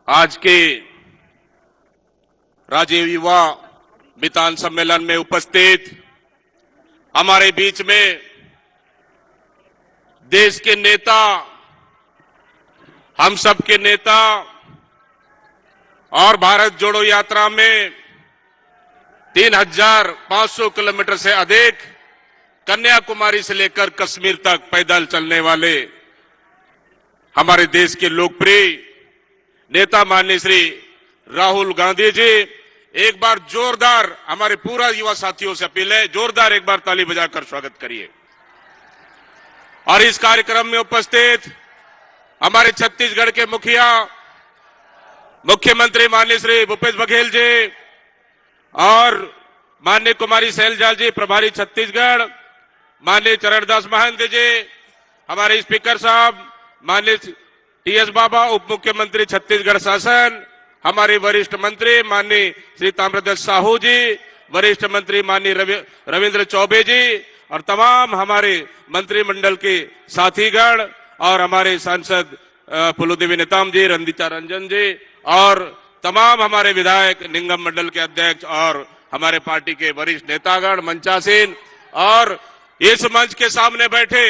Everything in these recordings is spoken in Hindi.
आज के राज्य युवा मितान सम्मेलन में उपस्थित हमारे बीच में देश के नेता, हम सब के नेता और भारत जोड़ो यात्रा में 3,500 किलोमीटर से अधिक कन्याकुमारी से लेकर कश्मीर तक पैदल चलने वाले हमारे देश के लोकप्रिय नेता माननीय श्री राहुल गांधी जी, एक बार जोरदार हमारे पूरा युवा साथियों से अपील है, जोरदार एक बार ताली बजाकर स्वागत करिए। और इस कार्यक्रम में उपस्थित हमारे छत्तीसगढ़ के मुखिया मुख्यमंत्री माननीय श्री भूपेश बघेल जी और माननीय कुमारी सैलजा जी प्रभारी छत्तीसगढ़, माननीय चरणदास महंत जी, हमारे स्पीकर साहब माननीय टीएस बाबा, उप मुख्यमंत्री छत्तीसगढ़ शासन, हमारे वरिष्ठ मंत्री माननीय श्री ताम्रध्वज साहू जी, वरिष्ठ मंत्री माननीय रविंद्र चौबे जी और तमाम हमारे मंत्रिमंडल के साथीगण और हमारे सांसद फूलोदेवी नेताम जी, रंजीता रंजन जी और तमाम हमारे विधायक, निगम मंडल के अध्यक्ष और हमारे पार्टी के वरिष्ठ नेतागण, मंचासीन और इस मंच के सामने बैठे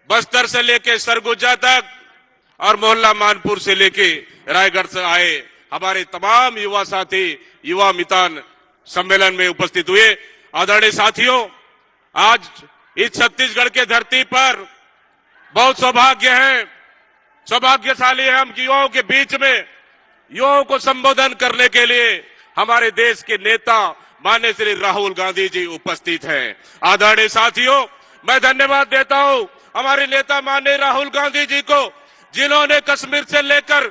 बस्तर से लेके सरगुजा तक और मोहल्ला मानपुर से लेके रायगढ़ से आए हमारे तमाम युवा साथी युवा मितान सम्मेलन में उपस्थित हुए आदरणीय साथियों, आज इस छत्तीसगढ़ के धरती पर बहुत सौभाग्य है, सौभाग्यशाली है हम युवाओं के बीच में युवाओं को संबोधन करने के लिए हमारे देश के नेता माननीय श्री राहुल गांधी जी उपस्थित हैं। आदरणीय साथियों, मैं धन्यवाद देता हूं हमारे नेता माननीय राहुल गांधी जी को, जिन्होंने कश्मीर से लेकर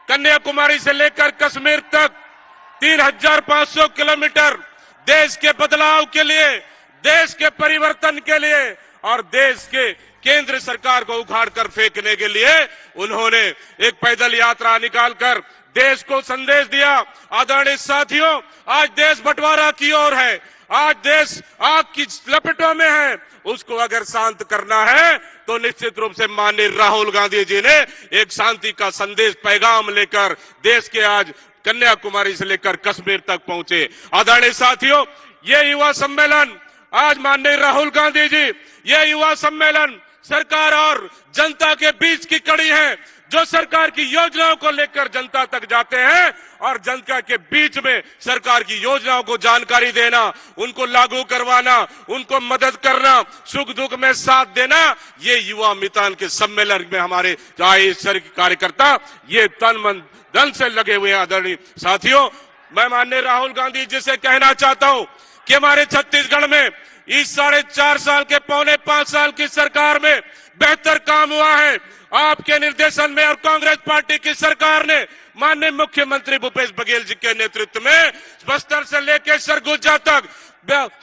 कन्याकुमारी से लेकर कश्मीर तक 3,500 किलोमीटर देश के बदलाव के लिए, देश के परिवर्तन के लिए और देश के केंद्र सरकार को उखाड़ कर फेंकने के लिए उन्होंने एक पैदल यात्रा निकालकर देश को संदेश दिया। आदरणीय साथियों, आज देश बंटवारा की ओर है, आज देश आग की लपेटों में है, उसको अगर शांत करना है तो निश्चित रूप से माननीय राहुल गांधी जी ने एक शांति का संदेश पैगाम लेकर देश के आज कन्याकुमारी से लेकर कश्मीर तक पहुंचे। आदरणीय साथियों, ये युवा सम्मेलन आज माननीय राहुल गांधी जी, ये युवा सम्मेलन सरकार और जनता के बीच की कड़ी है, जो सरकार की योजनाओं को लेकर जनता तक जाते हैं और जनता के बीच में सरकार की योजनाओं को जानकारी देना, उनको लागू करवाना, उनको मदद करना, सुख दुख में साथ देना, ये युवा मितान के सम्मेलन में हमारे चाहे कार्यकर्ता ये तन मन धन से लगे हुए हैं। आदरणीय साथियों, मैं माननीय राहुल गांधी जी से कहना चाहता हूं कि हमारे छत्तीसगढ़ में इस 4.5 साल के 4.25 साल की सरकार में बेहतर काम हुआ है। आपके निर्देशन में और कांग्रेस पार्टी की सरकार ने माननीय मुख्यमंत्री भूपेश बघेल जी के नेतृत्व में बस्तर से लेकर सरगुजा तक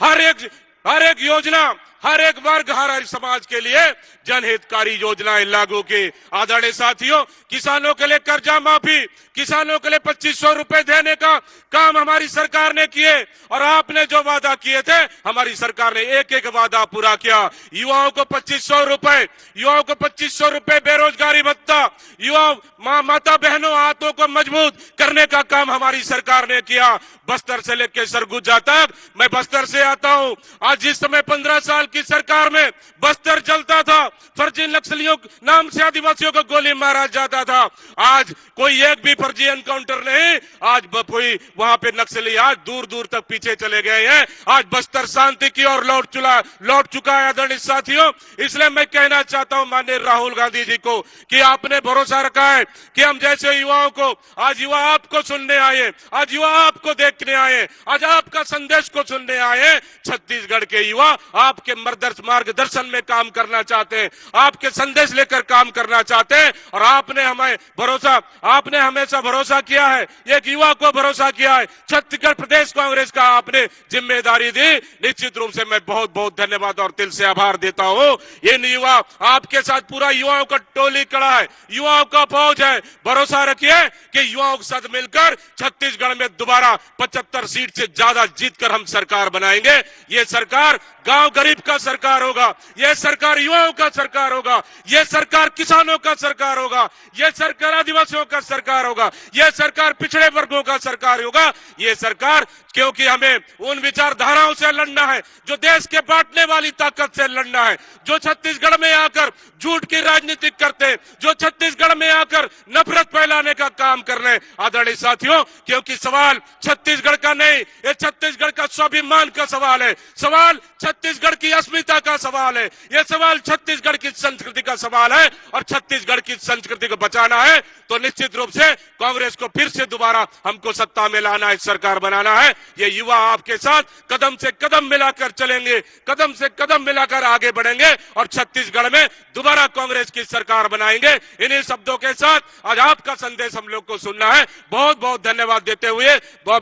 हर एक योजना, हर एक वर्ग, हर एक समाज के लिए जनहितकारी योजनाएं लागू की। आदरणीय साथियों, किसानों के लिए कर्जा माफी, किसानों के लिए 2,500 रुपए देने का काम हमारी सरकार ने किए और आपने जो वादा किए थे हमारी सरकार ने एक एक वादा पूरा किया। युवाओं को 2,500 रुपए, युवाओं को 2,500 रुपए बेरोजगारी भत्ता, युवा माता बहनों हाथों को मजबूत करने का काम हमारी सरकार ने किया। बस्तर से लेकर सरगुजा तक, मैं बस्तर से आता हूं, आज जिस समय 15 साल की सरकार में बस्तर जलता था, फर्जी नक्सलियों नाम से आदिवासियों को गोली मारा जाता था, आज कोई एक भी फर्जी एनकाउंटर नहीं, आज कोई वहां पे नक्सली आज दूर दूर तक पीछे चले गए हैं। आज बस्तर शांति की ओर लौट चुका है। आदरणीय साथियों, इसलिए मैं कहना चाहता हूं माननीय राहुल गांधी जी को कि आपने भरोसा रखा है कि हम जैसे युवाओं को, आज युवा आपको सुनने आए, आज युवा आपको देखने आए, आज आपका संदेश को सुनने आए। छत्तीसगढ़ के युवा आपके मार्गदर्शन में काम करना चाहते हैं, आपके संदेश लेकर काम करना चाहते हैं और आपने हमेशा भरोसा किया है, एक युवा को भरोसा किया है, छत्तीसगढ़ प्रदेश कांग्रेस का आपने जिम्मेदारी दी। निश्चित रूप से मैं बहुत बहुत धन्यवाद और दिल से आभार देता हूं। ये युवा आपके साथ पूरा युवाओं का टोली खड़ा है, युवाओं का फौज है। भरोसा रखिए कि युवाओं के साथ मिलकर छत्तीसगढ़ में दोबारा 75 सीट से ज्यादा जीतकर हम सरकार बनाएंगे। ये सरकार गांव गरीब का सरकार होगा, यह सरकार युवाओं का सरकार होगा, यह सरकार किसानों का सरकार होगा, यह सरकार आदिवासियों का सरकार होगा, यह सरकार पिछड़े वर्गों का सरकार होगा। यह सरकार, क्योंकि हमें उन विचारधाराओं से लड़ना है जो देश के बांटने वाली ताकत से लड़ना है, जो छत्तीसगढ़ में आकर झूठ की राजनीति करते हैं, जो छत्तीसगढ़ में आकर नफरत फैलाने का काम कर रहे हैं। आदरणीय साथियों, क्योंकि सवाल छत्तीसगढ़ का नहीं, ये छत्तीसगढ़ का स्वाभिमान का सवाल है, सवाल छत्तीसगढ़ की अस्मिता का सवाल है, यह सवाल छत्तीसगढ़ की संस्कृति का सवाल है। और छत्तीसगढ़ की संस्कृति को बचाना है तो निश्चित रूप से कांग्रेस को फिर से दोबारा हमको सत्ता में लाना है, सरकार बनाना है। ये युवा आपके साथ कदम से कदम मिलाकर चलेंगे, कदम से कदम मिलाकर आगे बढ़ेंगे और छत्तीसगढ़ में दोबारा कांग्रेस की सरकार बनाएंगे। इन्हीं शब्दों के साथ आज आपका संदेश हम लोग को सुनना है। बहुत बहुत धन्यवाद देते हुए,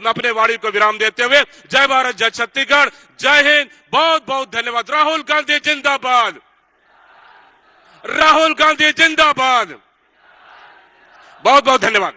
अपने वाणी को विराम देते हुए, जय भारत, जय छत्तीसगढ़, जय हिंद, बहुत बहुत धन्यवाद। राहुल गांधी जिंदाबाद, राहुल गांधी जिंदाबाद, बहुत बहुत धन्यवाद।